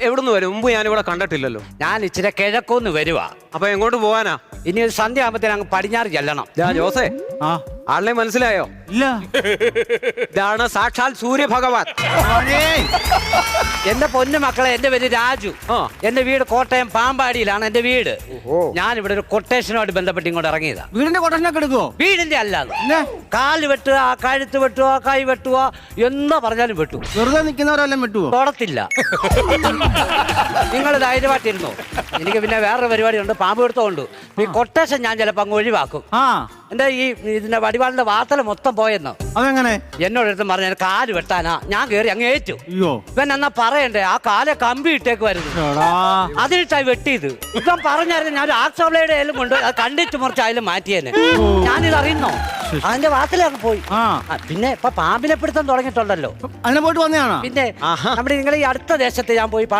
എവിടുന്ന് വരും? മുമ്പ് ഞാനിവിടെ കണ്ടിട്ടില്ലല്ലോ. ഞാൻ ഇച്ചിരി കിഴക്കോന്ന് വരുവാ. അപ്പൊ എങ്ങോട്ട് പോവാനാ? ഇനി ഒരു സന്ധ്യ ആകുമ്പത്തേന് അങ്ങ് പടിഞ്ഞാറ് ചെല്ലണം. ജോസേ, ആ ആളിനെ മനസ്സിലായോ? ഇല്ല. ഇതാണ് സാക്ഷാൽ സൂര്യഭഗവാൻ. എന്റെ പൊന്നു മക്കളെ, എന്റെ പേര് രാജു. ആ. എന്റെ വീട് കോട്ടയം പാമ്പാടിയിലാണ് എന്റെ വീട്. ഞാൻ ഇവിടെ ഒരു കൊട്ടേഷനുമായിട്ട് ബന്ധപ്പെട്ട് ഇങ്ങോട്ട് ഇറങ്ങിയതാ. വീടിന്റെ കൊട്ടേഷനൊക്കെ എടുക്കുവോ? വീടിന്റെ അല്ലാതെ പിന്നെ കാല് വെട്ടുക, കഴുത്ത് വെട്ടുക, കൈ വെട്ടുക, എന്താ പറഞ്ഞാലും വെട്ടു. വെറുതെ നിൽക്കുന്നവരെല്ലാം വെട്ടുവോ? തൊടത്തില്ല. നിങ്ങൾ ധൈര്യമായിട്ടിരുന്നു. എനിക്ക് പിന്നെ വേറൊരു പരിപാടി ഉണ്ട്, പാമ്പ് എടുത്തോണ്ട്. ഈ കൊട്ടേഷൻ ഞാൻ ചിലപ്പോൾ അങ്ങ് ഒഴിവാക്കും. ആ എന്റെ ഇതിന്റെ വടിവാളിന്റെ വാർത്തല മൊത്തം പോയെന്ന് അതെങ്ങനെ? എന്നോട് അടുത്ത് പറഞ്ഞ കാല് വെട്ടാനാ. ഞാൻ കേറി അങ്ങ് ഏറ്റു. അയ്യോ ഇവൻ എന്നാ പറയണ്ടേ, ആ കാലെ കമ്പി ഇട്ടേക്ക് വരുന്നു. എടാ. അതിനിട്ടായി വെട്ടിയത്. ഇപ്പം പറഞ്ഞായിരുന്നു ഞാൻ ഒരു ആക്സോബ്ലയുടെ ആയാലും കൊണ്ട് അത് കണ്ടിട്ട് മുറിച്ചായാലും മാറ്റിയേനെ. ഞാനിത് അറിയുന്നോ? അതിന്റെ വാർത്തല അങ്ങ് പോയി. ആ പിന്നെ ഇപ്പൊ പാമ്പിനെ പിടുത്തം തുടങ്ങിയിട്ടുണ്ടല്ലോ. അതിനെ പോയിട്ട് വന്നതാണോ? പിന്നെ നമ്മുടെ നിങ്ങൾ ഈ അടുത്ത ദേശത്ത് ഞാൻ പോയി